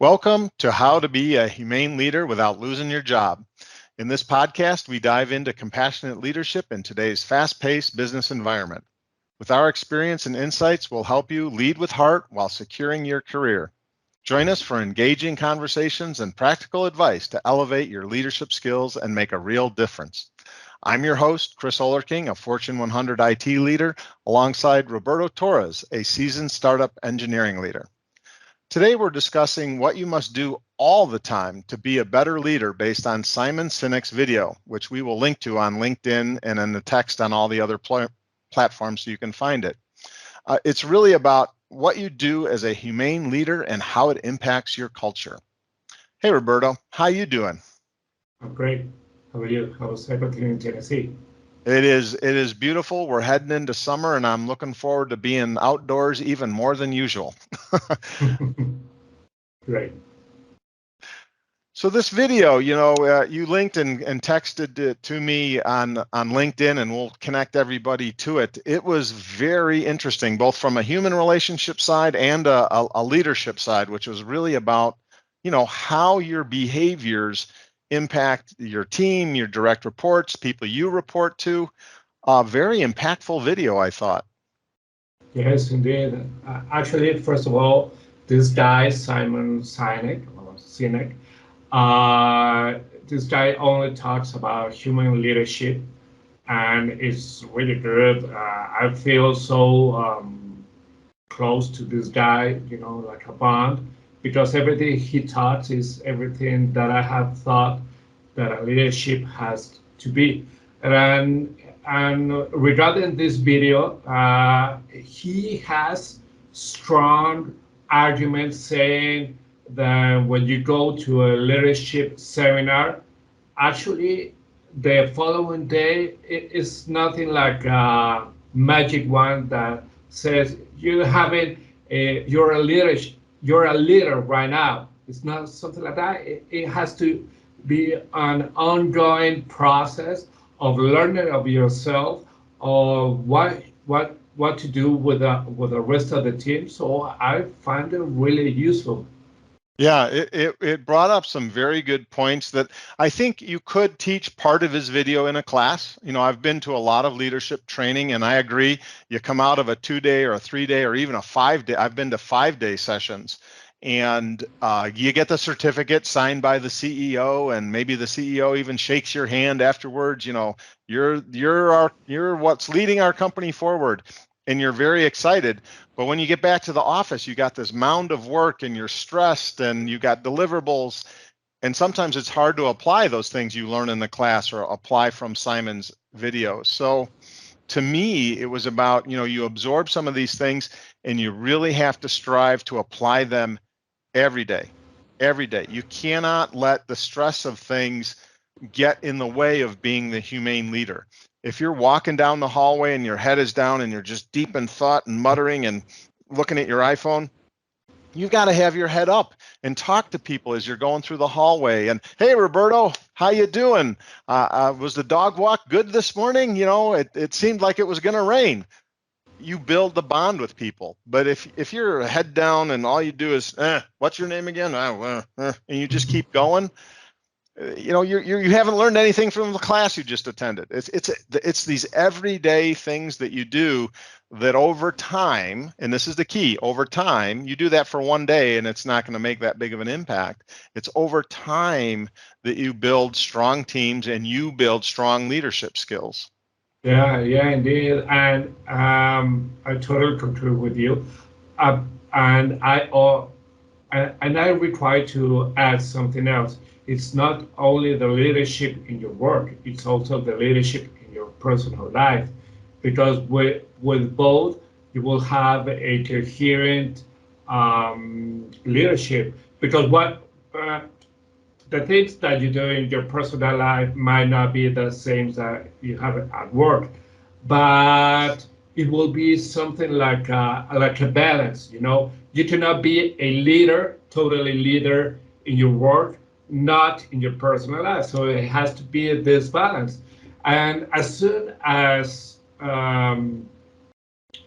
Welcome to How to Be a Humane Leader Without Losing Your Job. In this podcast, we dive into compassionate leadership in today's fast-paced business environment. With our experience and insights, we'll help you lead with heart while securing your career. Join us for engaging conversations and practical advice to elevate your leadership skills and make a real difference. I'm your host, Chris Olerking, a Fortune 100 IT leader, alongside Roberto Torres, a seasoned startup engineering leader. Today, we're discussing what you must do all the time to be a better leader based on Simon Sinek's video, which we will link to on LinkedIn and in the text on all the other platforms so you can find it. It's really about what you do as a humane leader and how it impacts your culture. Hey, Roberto, how you doing? I'm great. How are you? How's everything in Tennessee? It is beautiful. We're heading into summer, and I'm looking forward to being outdoors even more than usual. Great. So this video, you linked and texted it to me on LinkedIn, and we'll connect everybody to it. It was very interesting, both from a human relationship side and a leadership side, which was really about, how your behaviors impact your team, your direct reports, people you report to. Very impactful video, I thought. Yes, indeed. Actually, first of all, this guy, Simon Sinek, this guy only talks about human leadership, and it's really good. I feel so close to this guy, like a bond, because everything he taught is everything that I have thought that a leadership has to be. And regarding this video, he has strong arguments saying that when you go to a leadership seminar, actually the following day it's nothing like a magic wand that says you're a leader right now. It's not something like that. It has to be an ongoing process of learning of yourself, of what to do with the rest of the team. So I find it really useful. Yeah, it brought up some very good points that I think you could teach part of his video in a class. I've been to a lot of leadership training, and I agree. You come out of a 2-day or a 3-day or even a 5-day. I've been to 5-day sessions, and you get the certificate signed by the CEO, and maybe the CEO even shakes your hand afterwards. You're what's leading our company forward, and you're very excited. But when you get back to the office, you got this mound of work and you're stressed and you got deliverables. And sometimes it's hard to apply those things you learn in the class or apply from Simon's video. So to me, it was about, you absorb some of these things and you really have to strive to apply them every day. Every day. You cannot let the stress of things get in the way of being the humane leader. If you're walking down the hallway and your head is down and you're just deep in thought and muttering and looking at your iPhone, you've got to have your head up and talk to people as you're going through the hallway. And hey, Roberto, how you doing? Was the dog walk good this morning? It seemed like it was going to rain. You build the bond with people. But if you're head down and all you do is, what's your name again? And you just keep going, you haven't learned anything from the class you just attended. It's these everyday things that you do that over time, and this is the key, over time, you do that for one day and it's not going to make that big of an impact. It's over time that you build strong teams and you build strong leadership skills. Yeah, indeed, and I totally concur with you. And I require to add something else. It's not only the leadership in your work; it's also the leadership in your personal life, because with both you will have a coherent leadership. Because the things that you do in your personal life might not be the same that you have at work, but it will be something like a balance. You cannot be a leader, totally leader in your work, not in your personal life. So it has to be this balance. And as soon as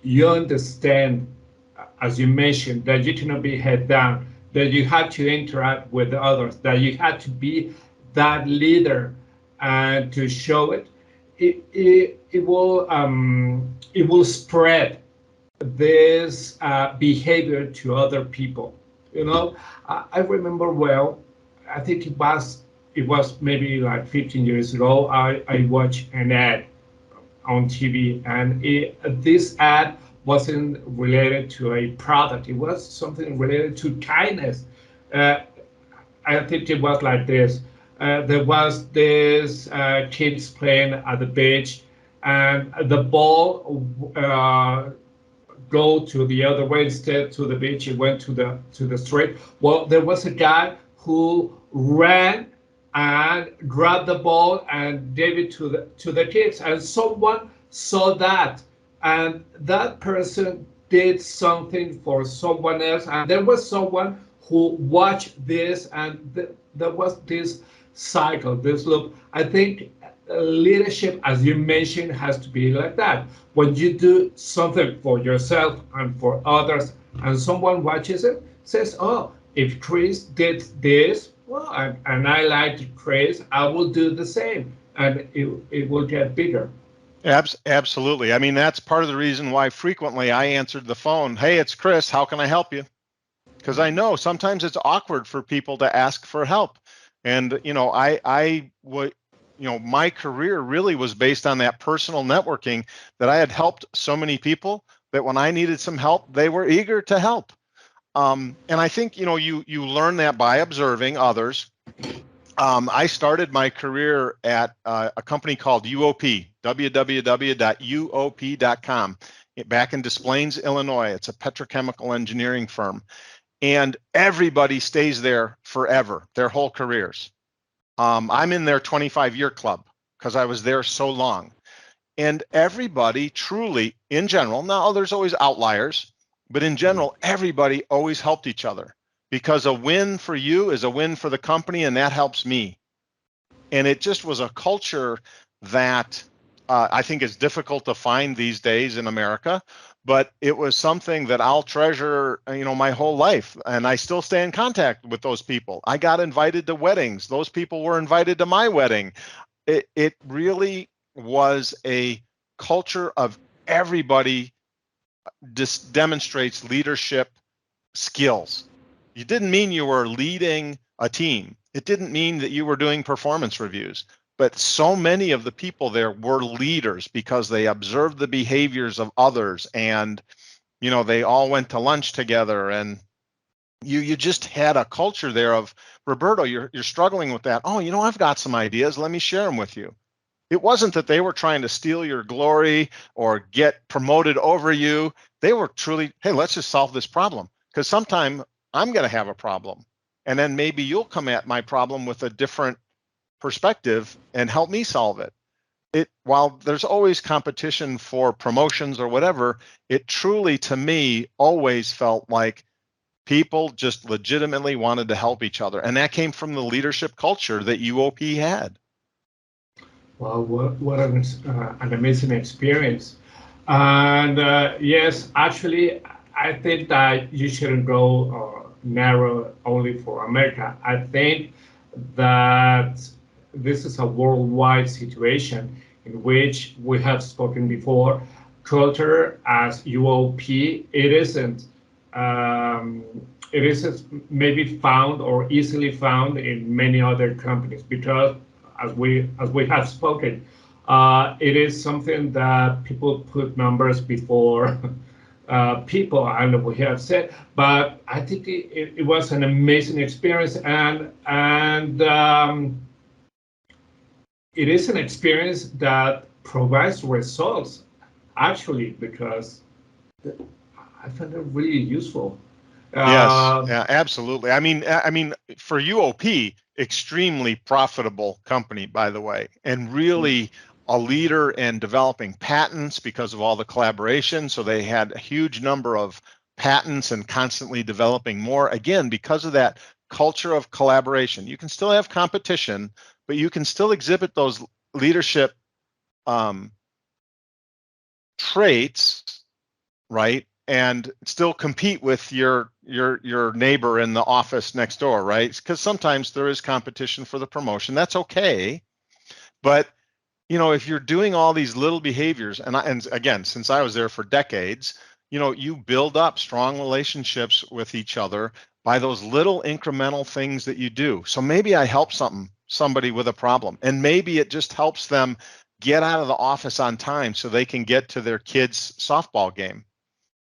you understand, as you mentioned, that you cannot be head down, that you had to interact with others, that you had to be that leader and to show it, it will spread this behavior to other people. You know, I remember well. I think it was maybe like 15 years ago. I watched an ad on TV, and this ad wasn't related to a product. It was something related to kindness. Uh, I think it was like this. There was this kids playing at the beach, and the ball go to the other way instead to the beach. It went to the street. Well, there was a guy who ran and grabbed the ball and gave it to the kids, and someone saw that, and that person did something for someone else, and there was someone who watched this, and there was this cycle, this loop. I think leadership, as you mentioned, has to be like that. When you do something for yourself and for others, and someone watches it, says, "Oh, if Chris did this, well, and I liked Chris, I will do the same," and it will get bigger. Absolutely. I mean, that's part of the reason why frequently I answered the phone. Hey, it's Chris. How can I help you? Because I know sometimes it's awkward for people to ask for help. And, I would, my career really was based on that personal networking, that I had helped so many people that when I needed some help, they were eager to help. And I think, you learn that by observing others. I started my career at a company called UOP, www.uop.com, back in Des Plaines, Illinois. It's a petrochemical engineering firm. And everybody stays there forever, their whole careers. I'm in their 25-year club because I was there so long. And everybody truly, in general, now there's always outliers, but in general, everybody always helped each other, because a win for you is a win for the company, and that helps me. And it just was a culture that I think is difficult to find these days in America, but it was something that I'll treasure, my whole life. And I still stay in contact with those people. I got invited to weddings. Those people were invited to my wedding. It really was a culture of everybody just demonstrates leadership skills. You didn't mean you were leading a team. It didn't mean that you were doing performance reviews. But so many of the people there were leaders because they observed the behaviors of others, and they all went to lunch together, and you just had a culture there of, Roberto, you're struggling with that. Oh, I've got some ideas. Let me share them with you. It wasn't that they were trying to steal your glory or get promoted over you. They were truly, hey, let's just solve this problem. Because sometime I'm going to have a problem. And then maybe you'll come at my problem with a different perspective and help me solve it. While there's always competition for promotions or whatever, it truly, to me, always felt like people just legitimately wanted to help each other. And that came from the leadership culture that UOP had. Well, what an amazing experience. And yes, actually, I think that you shouldn't go narrow only for America. I think that this is a worldwide situation in which we have spoken before. Culture as UOP, um, it isn't maybe found or easily found in many other companies because as we have spoken, it is something that people put numbers before people, and we have said. But I think it was an amazing experience, and it is an experience that provides results, actually, because I found it really useful. Yes, Uh, yeah, absolutely. I mean, for UOP, extremely profitable company, by the way, and really a leader in developing patents because of all the collaboration. So they had a huge number of patents and constantly developing more. Again, because of that culture of collaboration, you can still have competition, but you can still exhibit those leadership um, traits, right? and still compete with your neighbor in the office next door, right? Because sometimes there is competition for the promotion. That's okay. But if you're doing all these little behaviors, and again, since I was there for decades, you build up strong relationships with each other by those little incremental things that you do. So maybe I help somebody with a problem, and maybe it just helps them get out of the office on time so they can get to their kids' softball game,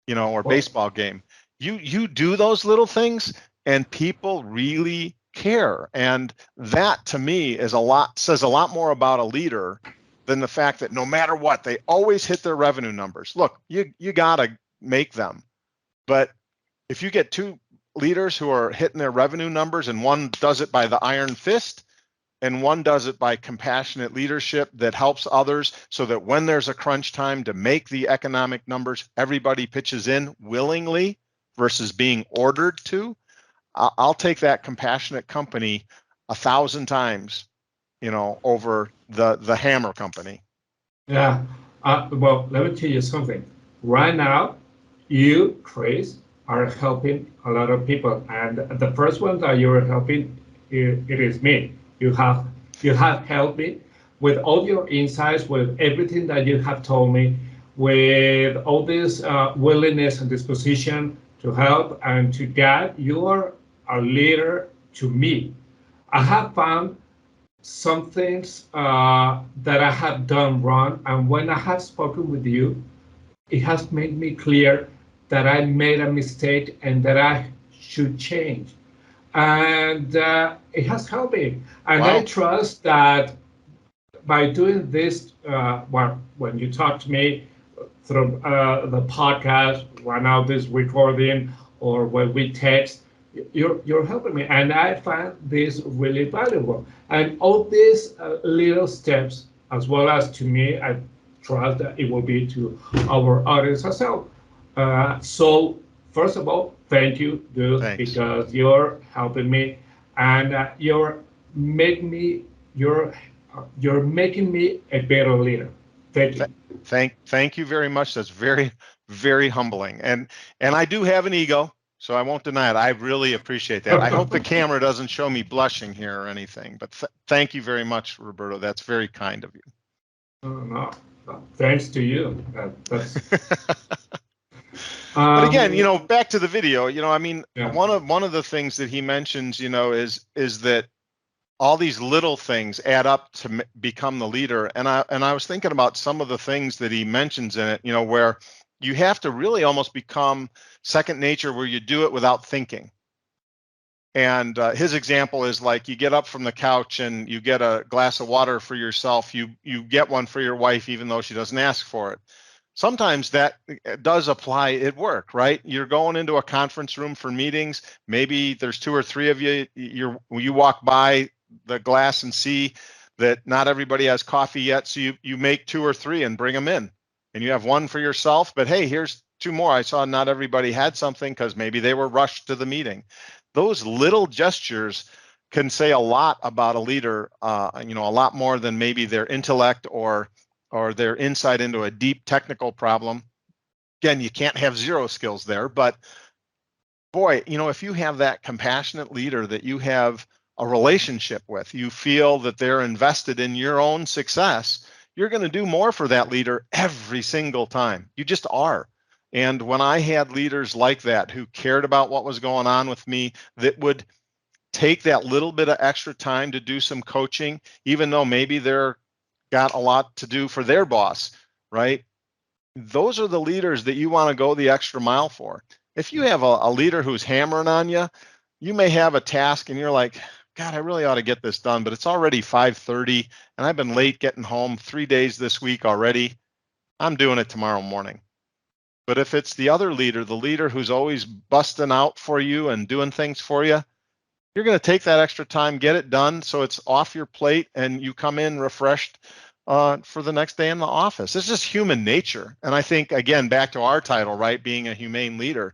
or Well, baseball game. You do those little things, and people really care. And that to me says a lot more about a leader than the fact that no matter what, they always hit their revenue numbers. Look, you gotta make them. But if you get two leaders who are hitting their revenue numbers and one does it by the iron fist and one does it by compassionate leadership that helps others, so that when there's a crunch time to make the economic numbers, everybody pitches in willingly versus being ordered to, I'll take that compassionate company 1,000 times, over the hammer company. yeah. Well, let me tell you something. Right now, you, Chris, are helping a lot of people, and the first one that you're helping, it is me. You have you have helped me with all your insights, with everything that you have told me, with all this willingness and disposition to help and to guide. You are a leader to me. I have found some things that I have done wrong, and when I have spoken with you, it has made me clear that I made a mistake and that I should change. And it has helped me. And I Wow. trust that by doing this, when you talk to me through the podcast, right now this recording, or when we text, you're helping me, and I find this really valuable. And all these little steps, as well as to me, I trust that it will be to our audience as well. So first of all, thank you, dude, Thanks. because you're helping me, and making me you're you're making me a better leader. Thank you. Th- thank you very much. That's very, very humbling. And I do have an ego, so I won't deny it. I really appreciate that. I hope the camera doesn't show me blushing here or anything, but thank you very much, Roberto. That's very kind of you. No, no, thanks to you. That's But again, um, back to the video, I mean, yeah, one of the things that he mentions, is that all these little things add up to become the leader. And I was thinking about some of the things that he mentions in it, where you have to really almost become second nature, where you do it without thinking. And his example is like, you get up from the couch and you get a glass of water for yourself. You get one for your wife, even though she doesn't ask for it. Sometimes that does apply at work, right? You're going into a conference room for meetings. Maybe there's two or three of you. You walk by the glass and see that not everybody has coffee yet. So you make two or three and bring them in. And you have one for yourself, but hey, here's two more. I saw not everybody had something because maybe they were rushed to the meeting. Those little gestures can say a lot about a leader, a lot more than maybe their intellect or their insight into a deep technical problem. Again, you can't have zero skills there, but boy, if you have that compassionate leader that you have a relationship with, you feel that they're invested in your own success, you're going to do more for that leader every single time. You just are. And when I had leaders like that who cared about what was going on with me, that would take that little bit of extra time to do some coaching, even though maybe they're got a lot to do for their boss, right? Those are the leaders that you want to go the extra mile for. If you have a leader who's hammering on you, you may have a task and you're like, God, I really ought to get this done, but it's already 5:30 and I've been late getting home 3 days this week already. I'm doing it tomorrow morning. But if it's the other leader, the leader who's always busting out for you and doing things for you, you're going to take that extra time, get it done so it's off your plate, and you come in refreshed for the next day in the office. It's just human nature. And I think, again, back to our title, right, being a humane leader.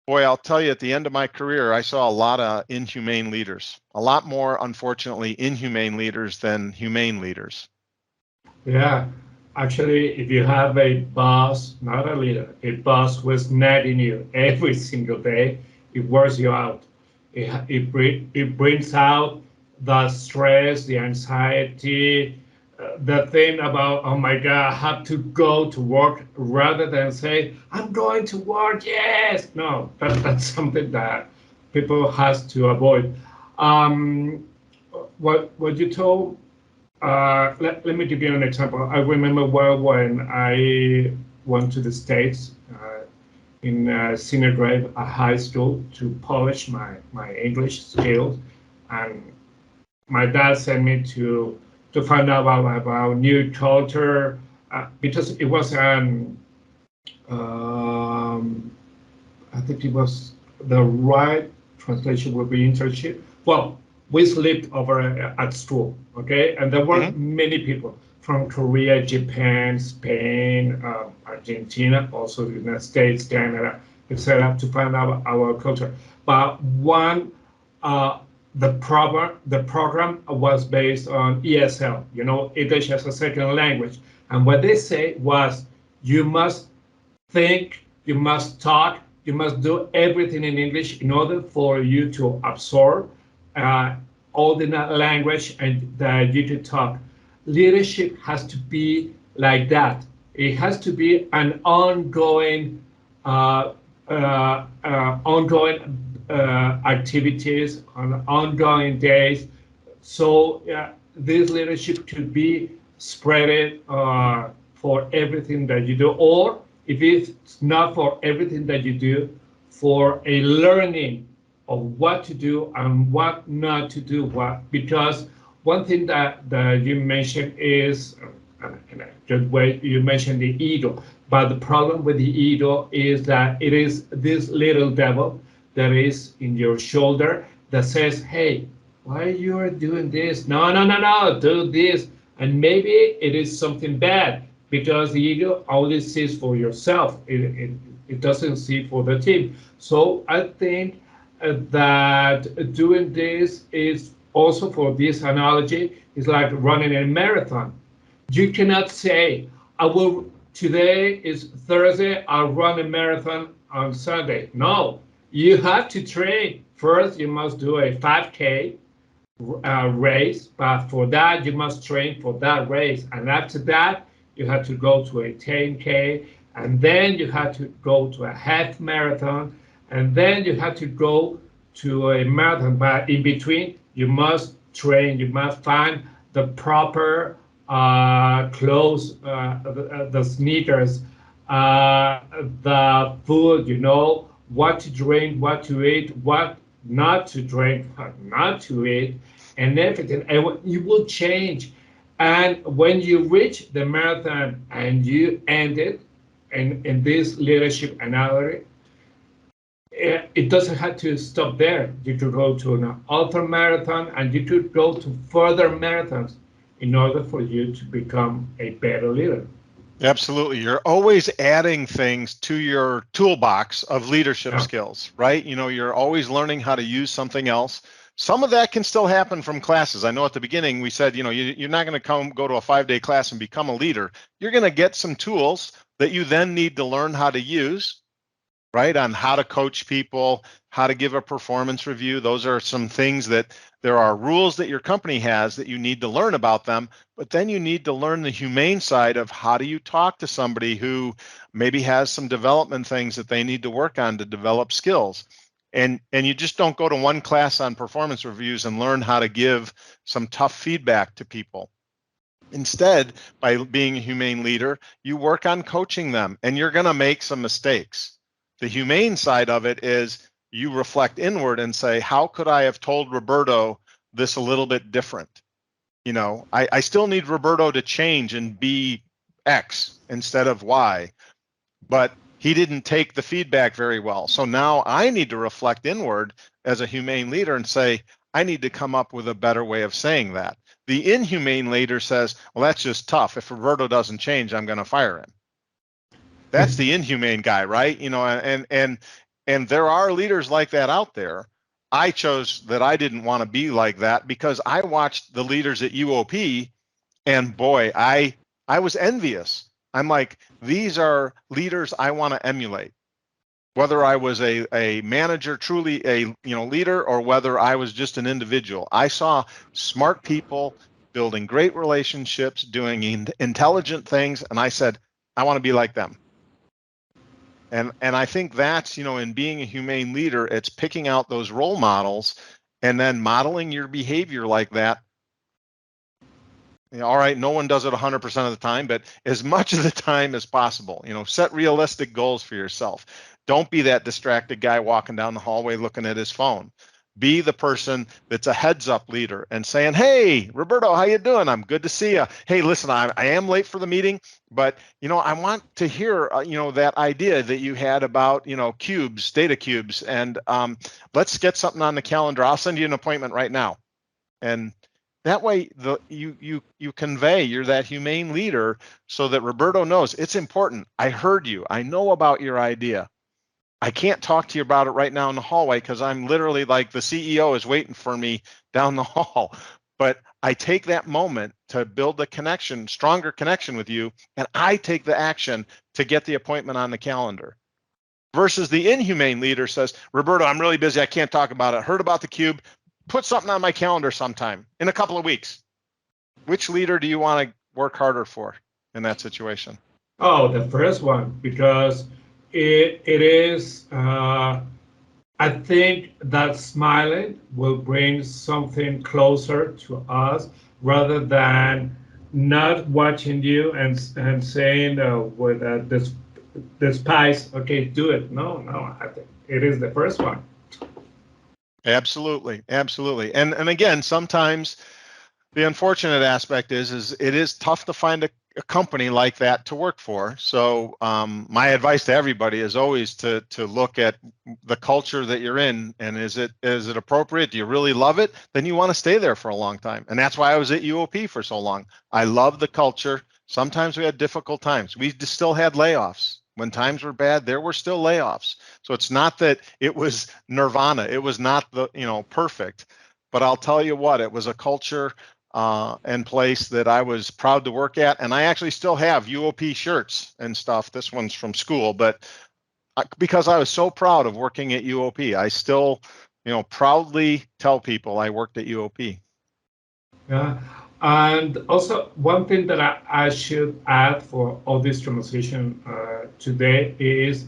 Boy, I'll tell you, at the end of my career, I saw a lot of inhumane leaders, a lot more, unfortunately, inhumane leaders than humane leaders. yeah. Actually, if you have a boss, not a leader, a boss who is nagging you every single day, it wears you out. It brings out the stress, the anxiety, the thing about, oh my God, I have to go to work rather than say, I'm going to work, yes. No, that's something that people has to avoid. Um, what you told let me give you an example. I remember well when I went to the States in senior grade at high school to polish my English skills. And my dad sent me to find out about new culture because it was an, um, I think it was the right translation would be internship. Well, we slept over at school, okay? And there were Hmm. many people from Korea, Japan, Spain, Argentina, also the United States, Canada, etc., to find out our culture. But one, uh, the program was based on ESL, English as a second language. And what they say was, you must think, you must talk, you must do everything in English in order for you to absorb uh, all the language and that you to talk. Leadership has to be like that. It has to be an ongoing activities on ongoing days. So this leadership could be spread for everything that you do, or if it's not for everything that you do, for a learning of what to do and what not to do. What Because one thing that you mentioned is just way you mentioned the ego, but the problem with the ego is that it is this little devil that is in your shoulder that says, "Hey, why you are doing this? No, no, no, no, do this." And maybe it is something bad because the ego only sees for yourself. It doesn't see for the team. So I think that doing this is also, for this analogy, is like running a marathon. You cannot say, I will, today is Thursday, I'll run a marathon on Sunday. No, you have to train. First, you must do a 5K race, but for that, you must train for that race. And after that, you have to go to a 10K, and then you have to go to a half marathon, and then you have to go to a marathon. But in between, you must train, you must find the proper clothes, the sneakers, the food, what to drink, what to eat, what not to drink, what not to eat, and everything. And you will change. And when you reach the marathon and you end it in this leadership analogy, it doesn't have to stop there. You could go to an ultra marathon and you could go to further marathons in order for you to become a better leader. Absolutely. You're always adding things to your toolbox of leadership Yeah. skills, right? You're always learning how to use something else. Some of that can still happen from classes. I know at the beginning we said, you're not going to go to a 5-day class and become a leader. You're going to get some tools that you then need to learn how to use, right? On how to coach people, how to give a performance review. Those are some things that there are rules that your company has that you need to learn about them, but then you need to learn the humane side of how do you talk to somebody who maybe has some development things that they need to work on to develop skills. And you just don't go to one class on performance reviews and learn how to give some tough feedback to people. Instead, by being a humane leader, you work on coaching them and you're going to make some mistakes. The humane side of it is you reflect inward and say, how could I have told Roberto this a little bit different? I still need Roberto to change and be X instead of Y, but he didn't take the feedback very well. So now I need to reflect inward as a humane leader and say, I need to come up with a better way of saying that. The inhumane leader says, well, that's just tough. If Roberto doesn't change, I'm going to fire him. That's the inhumane guy, right? And there are leaders like that out there. I chose that I didn't want to be like that because I watched the leaders at UOP, and boy, I was envious. I'm like, these are leaders I want to emulate. Whether I was a manager, truly a leader, or whether I was just an individual, I saw smart people building great relationships, doing intelligent things, and I said, I want to be like them. And I think that's, in being a humane leader, it's picking out those role models and then modeling your behavior like that. All right, no one does it 100% of the time, but as much of the time as possible, set realistic goals for yourself. Don't be that distracted guy walking down the hallway looking at his phone. Be the person that's a heads up leader and saying, hey, Roberto, how you doing? I'm good to see you. Hey, listen, I am late for the meeting, but, I want to hear, that idea that you had about, cubes, data cubes, and let's get something on the calendar. I'll send you an appointment right now. And that way you convey you're that humane leader so that Roberto knows it's important. I heard you. I know about your idea. I can't talk to you about it right now in the hallway because I'm literally like the CEO is waiting for me down the hall. But I take that moment to build a connection, stronger connection with you, and I take the action to get the appointment on the calendar. Versus the inhumane leader says, Roberto, I'm really busy. I can't talk about it. Heard about the cube. Put something on my calendar sometime in a couple of weeks. Which leader do you want to work harder for in that situation? Oh, the first one, because it is, I think that smiling will bring something closer to us rather than not watching you and saying with this spice, okay, do it. No, I think it is the first one. Absolutely, absolutely. And again, sometimes the unfortunate aspect is it is tough to find a company like that to work for. So my advice to everybody is always to look at the culture that you're in, and is it appropriate? Do you really love it? Then you want to stay there for a long time. And that's why I was at UOP for so long. I love the culture. Sometimes we had difficult times. We still had layoffs. When times were bad, there were still layoffs. So it's not that it was nirvana. It was not the perfect. But I'll tell you what, it was a culture and place that I was proud to work at. And I actually still have UOP shirts and stuff. This one's from school, but because I was so proud of working at UOP, I still, proudly tell people I worked at UOP. Yeah. And also, one thing that I should add for all this conversation today is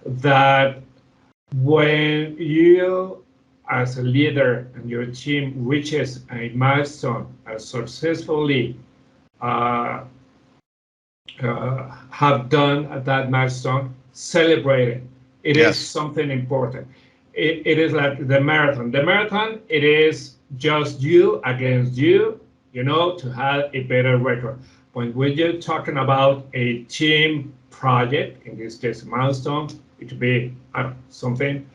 that when you, as a leader, and your team reaches a milestone successfully uh, have done that milestone, celebrate it. It is Yes. something important. It is like the marathon. The marathon, it is just you against you, to have a better record. When you're talking about a team project, in this case, a milestone, it could be something,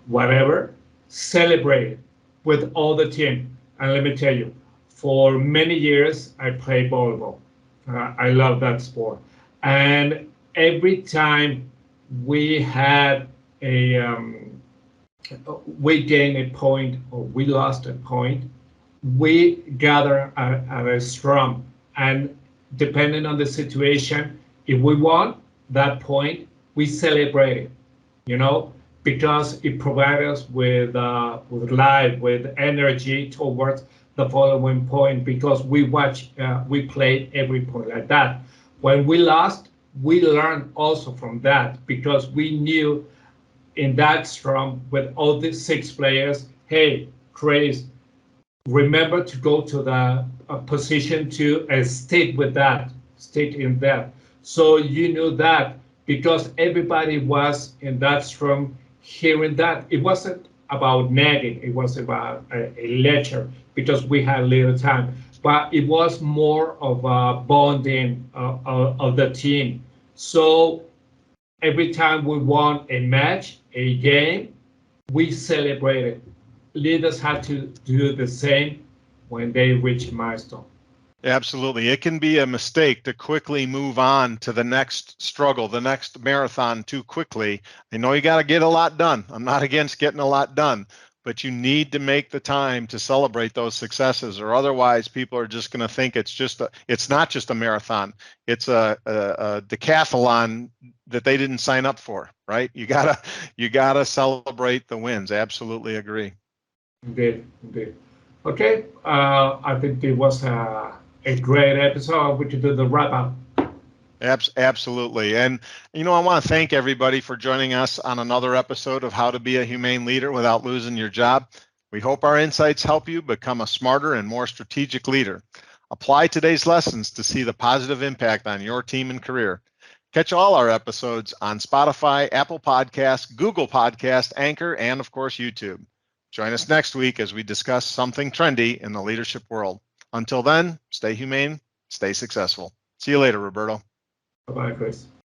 whatever, celebrate it with all the team. And let me tell you, for many years, I played volleyball. I love that sport. And every time we had we gained a point or we lost a point, we gather at a scrum. And depending on the situation, if we won that point, we celebrate it, you know, because it provides us with life, with energy towards the following point. Because we played every point like that. When we lost, we learned also from that because we knew in that scrum with all the six players, hey, Chris, remember to go to the position two and stick with that, stick in that. So you knew that because everybody was in that scrum hearing that. It wasn't about nagging, it was about a lecture because we had little time. But it was more of a bonding of the team. So every time we won a match, a game, we celebrated. Leaders have to do the same when they reach a milestone. Absolutely. It can be a mistake to quickly move on to the next struggle, the next marathon too quickly. I know you got to get a lot done. I'm not against getting a lot done, but you need to make the time to celebrate those successes, or otherwise people are just going to think it's not just a marathon. It's a decathlon that they didn't sign up for, right? You gotta celebrate the wins. Absolutely agree. Indeed, indeed. Okay, I think it was a great episode. We could do the wrap up. Absolutely. And, I want to thank everybody for joining us on another episode of How to Be a Humane Leader Without Losing Your Job. We hope our insights help you become a smarter and more strategic leader. Apply today's lessons to see the positive impact on your team and career. Catch all our episodes on Spotify, Apple Podcasts, Google Podcasts, Anchor, and of course, YouTube. Join us next week as we discuss something trendy in the leadership world. Until then, stay humane, stay successful. See you later, Roberto. Bye bye, Chris.